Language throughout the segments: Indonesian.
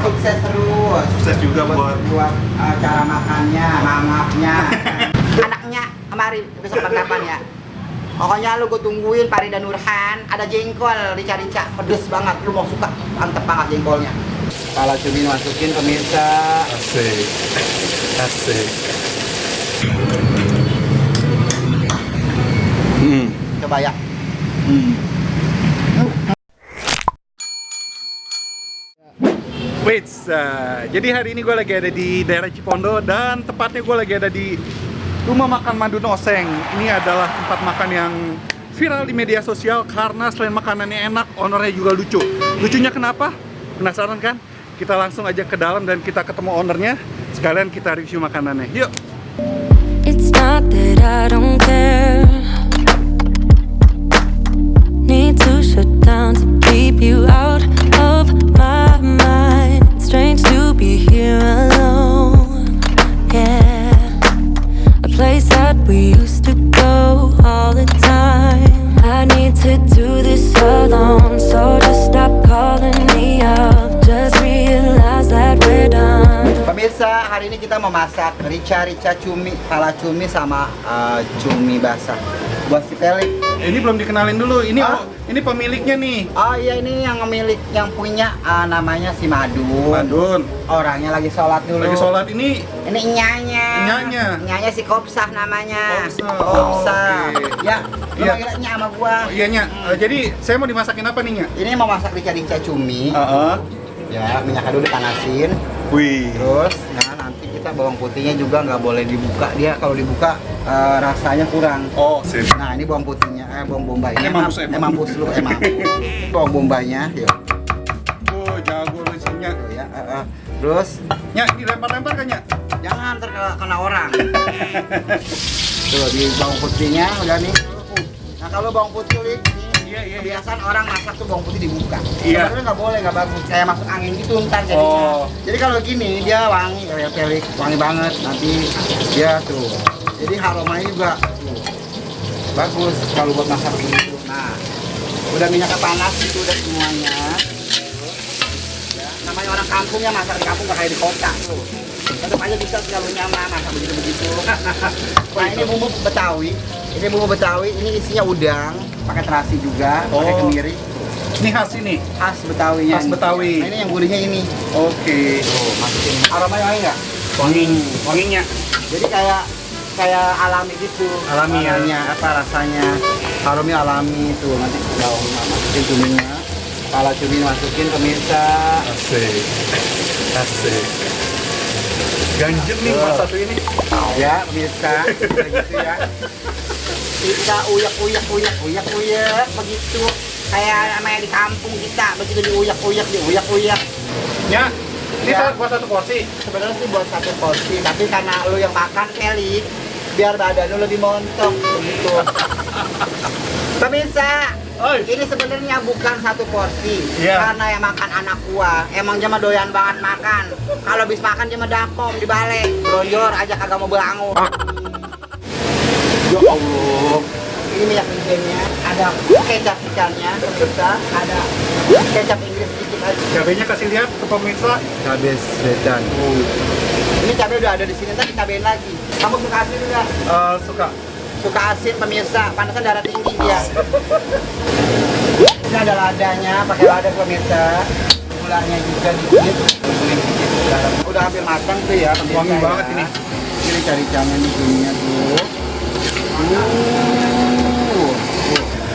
sukses terus. Sukses juga buat cara makannya, mangapnya. Anaknya kemari besok kapan ya? Pokoknya lu gue tungguin Farida Nurhan, ada jengkol rica-rica, pedes banget, lu mau suka, mantep banget jengkolnya. Kepala cumi masukin pemirsa. Asik. Asik. Coba ya. Wait, jadi hari ini gue lagi ada di daerah Cipondo dan tepatnya gue lagi ada di Rumah Makan Madun Oseng. Ini adalah tempat makan yang viral di media sosial karena selain makanannya enak, ownernya juga lucu. Lucunya kenapa? Penasaran kan? Kita langsung aja ke dalam dan kita ketemu ownernya. Sekalian kita review makanannya. Yuk! It's not that I don't care. Need to shut down to keep you out of my mind. It's strange to be here alone. Yeah, a place that we used to go all the time. I need to do this alone, so just stop calling me up. Just realize that we're done. Pemirsa, hari ini kita memasak rica-rica cumi, pala cumi sama cumi basah buat si Pelik. Ini belum dikenalin dulu. Ini pemiliknya nih. Oh iya, ini yang punya namanya si Madun. Madun. Orangnya lagi sholat dulu. Lagi sholat ini. Ini nyanya. Nyanya si Kopsah namanya. Kopsah. Oke. Ya, lu Iya. manggilnya sama gua. Iya, Nya. Jadi saya mau dimasakin apa nih, Nya? Ini mau masak rica-rica cumi. Ya, minyaknya dulu dipanasin. Wih. Terus, nah nanti kita bawang putihnya juga nggak boleh dibuka. Dia kalau dibuka rasanya kurang. Oh, sip. Nah, ini bawang putihnya, bawang bombaynya. Mampus. Mampus lu, mampus. Bawang bombaynya, yuk. Oh, jago lu isinya. Tuh ya, terus Nya, dilempar-lempar kan, Nya? jangan terkena orang. Tuh di bawang putihnya udah nih. Nah kalau bawang putih nih, Iya. kebiasaan orang masak tuh bawang putih dibuka. Iya. Sebenarnya nggak boleh, nggak bagus. Kayak masuk angin gitu ntar jadinya. Oh. Jadi kalau gini dia wangi, pelik, wangi banget. Nanti dia tuh. Jadi aromanya juga tuh bagus kalau buat masak gitu. Nah, udah minyaknya panas itu udah semuanya. Ya, namanya orang kampung ya, masak di kampung nggak kayak di kota tuh. Tetap aja bisa kalau nyaman masak begitu-begitu. Nah ini bumbu Betawi. Ini bumbu Betawi, ini isinya udang, pakai terasi juga, pakai kemiri. Ini khas ini. Khas Betawinya. Khas Betawi. Nah, ini yang gurihnya ini. Oke. Tuh, masukin. Aromanya wangi nggak? Wanginya. Jadi kayak alami gitu. Alami ya. Rasanya, apa rasanya? Aromanya alami tuh. Nanti daun masukin cuminya. Kepala cumi masukin pemirsa. Asik. Asik. Ganjil nih mas satu ini. Ya pemirsa, begitu ya. Kita uyak begitu. Kayak namanya di kampung kita, begitu diuyak. Nya, ini Ya. buat satu porsi. Sebenarnya sih buat satu porsi, tapi karena lu yang makan Pelik, biar badan lu lebih montok begitu. Pemirsa, Oi. ini sebenarnya bukan satu porsi. Iya. Karena yang makan anak gua, emang dia mah doyan banget makan. Kalau habis makan dia mah dakom di balik, lonjor aja kagak mau bangun. Ya Allah. Ini minyak rinjenya, ada kecap ikannya, pemirsa, ada kecap Inggris sedikit aja. Cabenya kasih lihat ke pemirsa. Cabai sedan. Ini cabai udah ada di sini, ntar dicabain lagi. Kamu suka asin enggak? Suka. Suka asin pemirsa, panasnya darah tinggi dia. Ini ada ladanya, pakai lada pemirsa. Gulanya juga dikit. Udah hampir matang tuh ya pemirsa. Wangi ya. banget ini. Ini cari jangan nih kunyitnya tuh.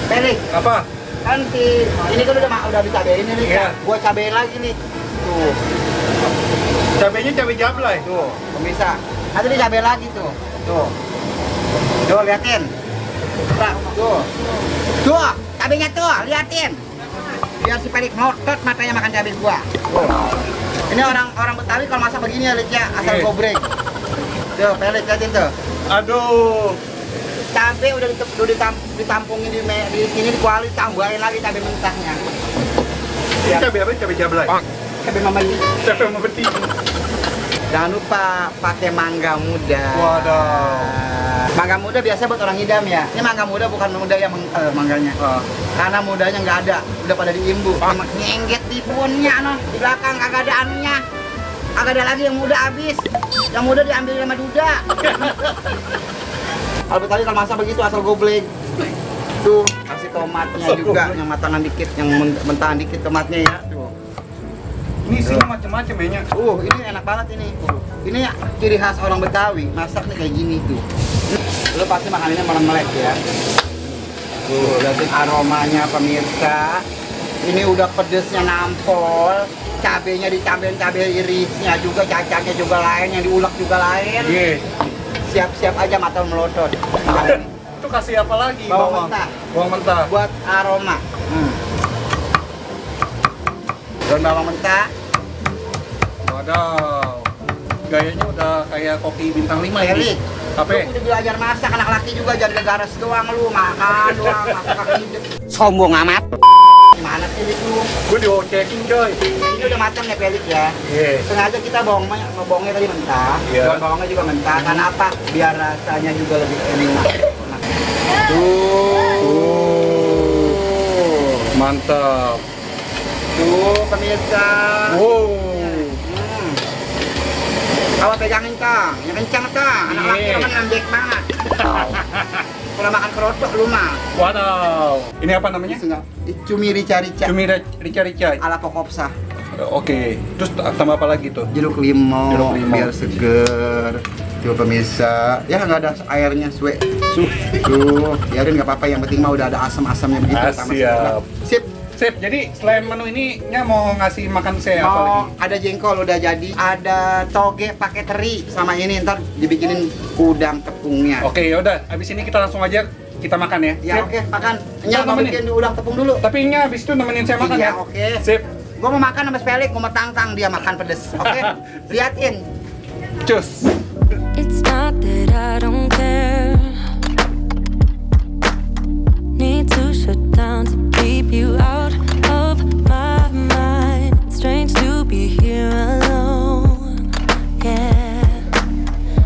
Pelik, Apa? kan ini kan udah dicabain nih, Iya. gua cabain lagi nih. Tuh. Cabenya cabai jablay. Tuh, pemirsa. Nanti dicabain lagi tuh. Tuh. Tuh, liatin. Tuh. Tuh, cabenya tuh, liatin. Biar si Pelik ngotot matanya makan cabai gua. Tuh. Ini orang Betawi kalau masak begini ya, Lik ya, asal Iya. gobrek. Tuh, Pelik liatin tuh. Aduh. Cabai udah ditampungin di sini, dikuali, tambahin lagi cabai mentahnya. Ini cabai apa? Cabai jablay. Cabai mamadi. Cabai mau beti. Jangan lupa pakai mangga muda. Waduh. Mangga muda biasa buat orang hidam ya. Ini mangga muda bukan muda yang mangganya. Karena mudanya nggak ada, udah pada diimbu. Nyengget di pohonnya, no. Di belakang kagak ada anunya. kagak ada lagi yang muda habis. Yang muda diambil sama duda. Kalau Betawi kalau masak begitu asal gobleng. Tuh, kasih tomatnya juga yang matangan dikit, yang mentahan dikit tomatnya ya. Tuh. Ini isinya macam-macam ya, Nya. Ini enak banget ini. Ini ciri khas orang Betawi, masak nih kayak gini tuh. Lu pasti makanannya melek ya. Tuh, lihatin aromanya pemirsa. Ini udah pedesnya nampol, cabenya ditambahin cabai irisnya juga, cacatnya juga lain, yang diulek juga lain. Iya. Siap-siap aja mata melodot. Itu kasih apa lagi? Bawang mentah. Bawang mentah. Buat aroma. Daun bawang mentah. Wadaw. Gayanya udah kayak kopi bintang 5 ya. Elik. Apa? Lu udah belajar masak, anak laki juga jangan gegares doang lu, makan doang, masak hidup. Sombong amat. Gimana sih lu? Gue diocekin coy. Ini udah matang ya pelik ya. Iya. Sengaja kita bawangnya tadi mentah. Iya. Daun bawangnya juga mentah. Karena apa? Biar rasanya juga lebih enak. Mantap. Tuh pemirsa. Wow. Kalau pegangin Kang, yang kencang Kang. Anak laki kan ngambek banget. Kalau makan kerotok lu mah. Wadaw. Ini apa namanya? Cumi rica-rica. Cumi rica-rica. Ala Pokopsa. Oke. Terus tambah apa lagi tuh? Jeruk limau, Jeruk limau. biar seger. Tuh pemirsa, ya nggak ada airnya suwe. Tuh, biarin nggak apa-apa. Yang penting mah udah ada asam-asamnya begitu. Siap. Sip. Sip. Jadi selain menu ini, Nya mau ngasih makan saya apa lagi? Mau ada jengkol udah jadi, ada toge pakai teri sama ini ntar dibikinin udang tepungnya. Oke, yaudah. Abis ini kita langsung aja kita makan ya. Ya Sip. oke, makan. Saya Nya mau nemenin. bikin udang tepung dulu. Tapi Nya abis itu nemenin saya makan Iya, ya. oke. Sip. Gua mau makan sama Spelik, mau tang-tang dia makan pedes. Oke, liatin. Cus. It's not that I don't care. Need to shut down to keep you out of my mind. It's strange to be here alone. Yeah,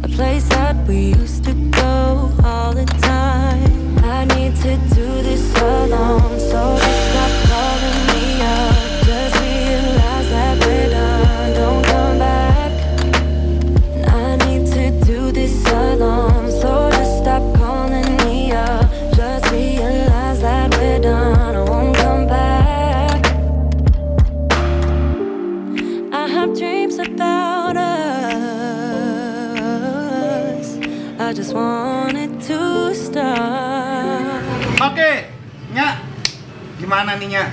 a place that we used to go all the time. I need to do this alone, so just stop calling me up. Just realize that we're done. Don't come back. I need to do this alone, so just stop calling me up. Just realize that we're done. I won't come back. I have dreams about us. I just want it to start. Oke. Nya. Gimana nih, Nya?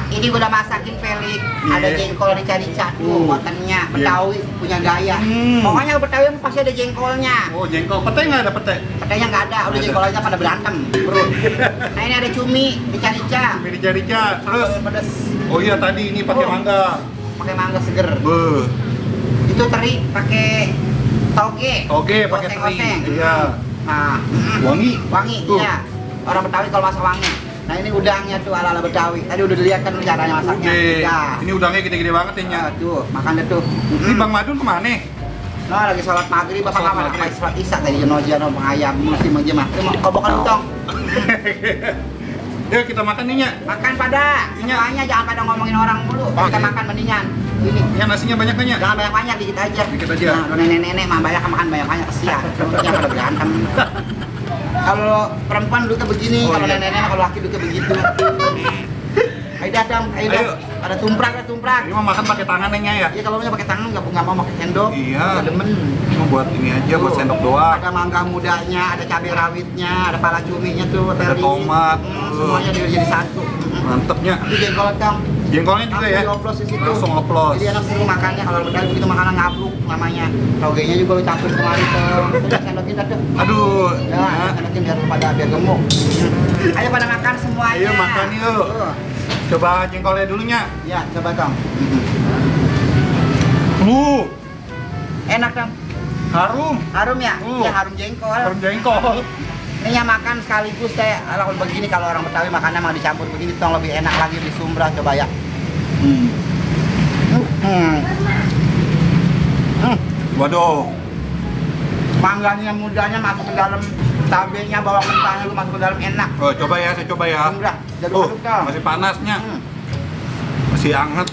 Ini gua udah masakin Pelik, ada Iya. jengkol rica-rica tuh buatannya, Betawi punya gaya. Hmm. Pokoknya Betawi pasti ada jengkolnya. Oh, jengkol. Pete nggak ada pete? Petenya nggak ada, udah Ada. jengkol aja pada berantem. Bro. Nah ini ada cumi, rica-rica. Rica-rica. Terus. Pedes, Oh iya tadi ini pakai Oh. mangga. pakai mangga seger. Beuh. Itu teri pakai toge. Oke, pakai teri. Oseng-oseng. Iya. Nah, Wangi. wangi, Tuh. iya. Orang Betawi kalau masak wangi. Nah ini udangnya tuh ala-ala Betawi. Tadi udah dilihat kan caranya masaknya. Oke. Ya. Ini udangnya gede-gede banget ya, Nya. Nah, tuh, makan deh tuh. Ini Bang Madun kemana? Nah, lagi sholat maghrib, bapak Sholat kamar, maghrib. sholat isya tadi jenoja no ayam, mesti menjemah. Ini mau kobokan utong. Yuk kita makan nih, Nya. Makan pada, semuanya jangan pada ngomongin orang mulu. Kita makan mendingan. Ini. Nya nasinya banyak kan, Nya? Jangan banyak-banyak, dikit aja. Dikit aja. Nah, kalau nenek-nenek mah banyak makan banyak-banyak kesian. Jangan pada berantem. Kalau perempuan duduknya begini, Oh, kalau iya. nenek-nenek mah kalau laki duduknya begitu. Ayo datang, ayo Ayo. datang. Ada tumprak, ada tumprak. Ini mah makan pakai tangan Nya ya. Iya kalau punya pakai tangan nggak mau pakai sendok. Iya. Nggak demen. Cuma buat ini aja, buat Tuh, sendok doang. Ada mangga mudanya, ada cabai rawitnya, ada pala cuminya tuh, Ada teri. tomat. Semuanya jadi satu. Mantepnya. Itu jengkol Kang. Jengkolnya juga ya. Langsung dioplos di situ. Langsung oplos. Jadi enak seru makannya. Kalau Betawi begitu makanan ngabruk namanya. Togenya juga lu campur kemari tuh. Kita sendok kita tuh. Aduh. Ya, Nya. sendokin biar gemuk. Ayo pada makan semuanya. Ayo makan yuk. Tuh. Coba jengkolnya dulu, Nya. Ya, coba Kang. Enak Kang. Harum. Harum ya? Uh. Ya harum jengkol. Harum jengkol. Ini yang makan sekaligus teh, kalau begini kalau orang Betawi makannya mah dicampur begini tong lebih enak lagi di Sumbrah coba ya. Waduh. Mangganya mudanya masuk ke dalam, tabenya bawang mentahnya lu masuk ke dalam enak. Oh, coba ya, saya coba ya. Sumbrah, jadul Kang. Masih panasnya. Hmm. Masih hangat.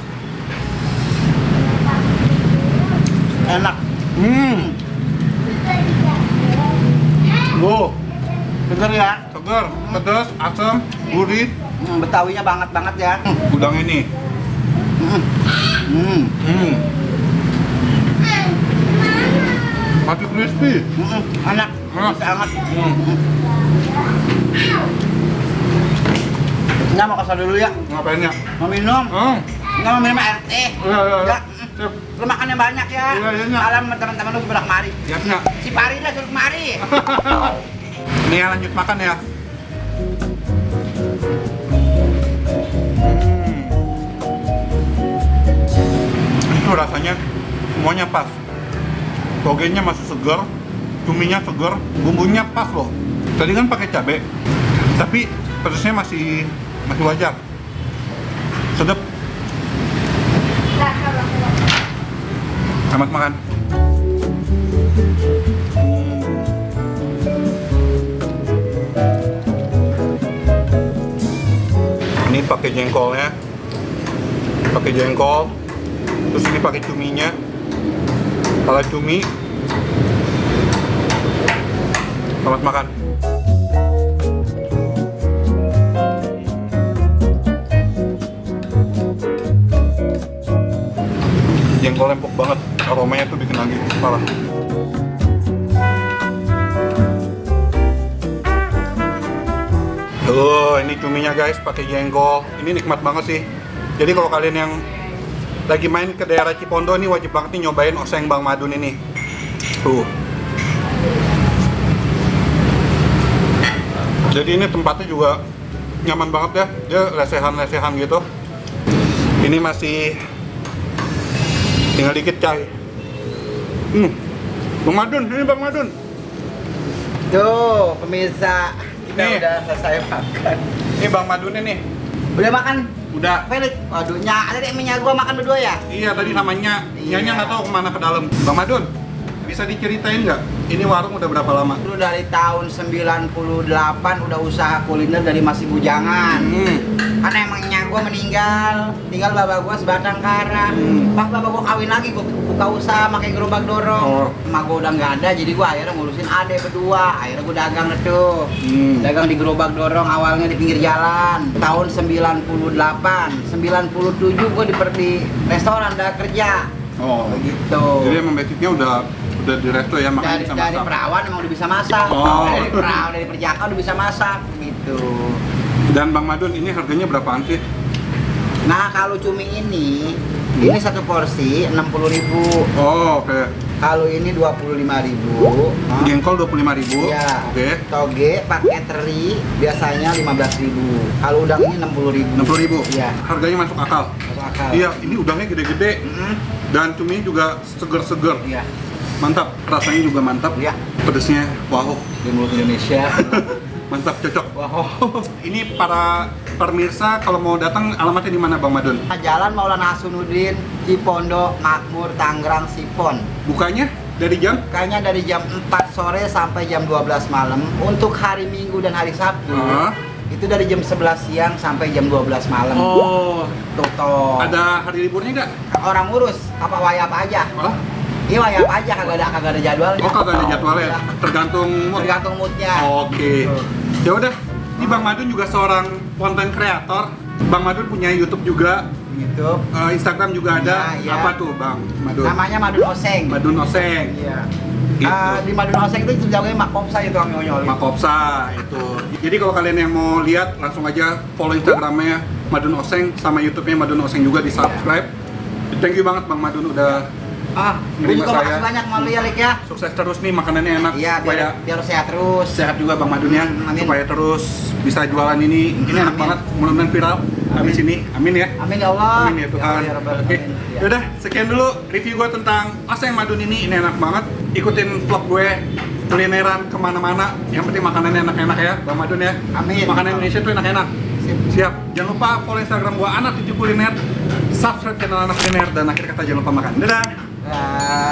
Enak. Oh, Seger ya. segar, pedas, asam, gurih. Betawinya banget ya. Udang ini. Masih crispy. Enak. Enak. Sangat. Nggak mau kesal dulu ya. Ngapain ya? Mau minum. Nggak mau minum air teh. Iya. Ya. Lu makannya banyak ya. Iya. Salam teman-teman lu berak mari. Siapnya. Si Pari lah suruh kemari. Nih ya, lanjut makan ya. Itu rasanya semuanya pas. Togenya masih segar, cuminya segar, bumbunya pas loh. Tadi kan pakai cabai, tapi pedasnya masih wajar. Sedap. Selamat makan. Ini pakai jengkolnya, terus ini pakai cuminya, pala cumi. Selamat makan. Jengkol empuk banget, aromanya tuh bikin lagi parah. Ini cuminya guys, pakai jengkol. Ini nikmat banget sih. Jadi kalau kalian yang lagi main ke daerah Cipondo nih wajib banget nih nyobain oseng Bang Madun ini. Tuh. Jadi ini tempatnya juga nyaman banget ya. Dia lesehan-lesehan gitu. Ini masih tinggal dikit cai. Bang Madun, ini Bang Madun. Tuh, pemirsa, kita Nih. udah selesai makan. Ini Bang Madun ini. Udah makan? Udah. Felix, waduh, ada deh minyak gua makan berdua ya? Iya tadi namanya. Iya. Nyanya nggak tahu kemana ke dalam. Bang Madun, bisa diceritain nggak? Ini warung udah berapa lama? Dulu dari tahun 98 udah usaha kuliner dari masih bujangan. Karena emangnya gua meninggal, tinggal bapak gua sebatang kara. Pas bapak gua kawin lagi, gua buka usaha pakai gerobak dorong. Oh. Emak gua udah nggak ada, jadi gua akhirnya ngurusin ade berdua. Akhirnya gua dagang tuh. Dagang di gerobak dorong awalnya di pinggir jalan. Tahun 98, 97 gua di restoran udah kerja. Oh, Begitu. jadi emang basicnya udah di resto ya, makanya dari, bisa dari masak. perawan emang udah bisa masak. Oh. Dari perawan, dari perjaka udah bisa masak gitu. Dan Bang Madun ini harganya berapaan sih? Nah, kalau cumi ini satu porsi 60.000. Oh, oke. Kalau ini 25.000. Jengkol 25.000. Iya. Oke. Toge pakai teri biasanya 15.000. Kalau udang ini 60.000. 60.000. Iya. Harganya masuk akal. Masuk akal. Iya, ini udangnya gede-gede dan cuminya juga seger-seger. Iya. Mantap, rasanya juga mantap. Iya. Pedesnya wow. Di mulut Indonesia. Mantap, cocok. Wow. Ini para pemirsa kalau mau datang alamatnya di mana Bang Madun? Jalan Maulana Hasanuddin, Cipondo, Makmur, Tangerang, Sipon. Bukanya dari jam? Kayaknya dari jam 4 sore sampai jam 12 malam. Untuk hari Minggu dan hari Sabtu, itu dari jam 11 siang sampai jam 12 malam. Oh, Tutup. ada hari liburnya nggak? Orang urus, apa wayap aja. Oh, Iya wayap aja, kagak ada jadwalnya. oh kagak ada jadwalnya, Iya. tergantung mood. Tergantung moodnya. Oke. Ya udah, ini Bang Madun juga seorang konten kreator. Bang Madun punya YouTube juga, Gitu. Instagram juga ada. Iya, iya. Apa tuh Bang Madun? Namanya Madun Oseng. Madun Oseng. Iya. Gitu. Di Madun Oseng itu jaganya Makopsa itu yang nyolong. Makopsa itu. Jadi kalau kalian yang mau lihat langsung aja follow Instagramnya Madun Oseng sama YouTube-nya Madun Oseng juga di subscribe. Thank you banget Bang Madun udah Gue nerima juga saya. makasih banyak sama lu ya, Lik ya. Sukses terus nih, makanannya enak. Iya, supaya biar sehat terus. sehat juga Bang Madun ya. Amin. Supaya terus bisa jualan ini. Ini enak Amin. banget, mudah-mudahan viral habis ini. Amin ya. Amin ya Allah. Amin ya Tuhan. Ya Rabbal Oke. Alamin. Ya. Yaudah, sekian dulu review gue tentang oseng Madun ini. Ini enak banget. Ikutin vlog gue kulineran kemana-mana. Yang penting makanannya enak-enak ya, Bang Madun ya. Amin. Makanan Indonesia tuh enak-enak. Sip. Siap. Jangan lupa follow Instagram gue Anak 7 Kuliner. Subscribe channel Anak Kuliner dan akhir kata jangan lupa makan. Dadah. Nah.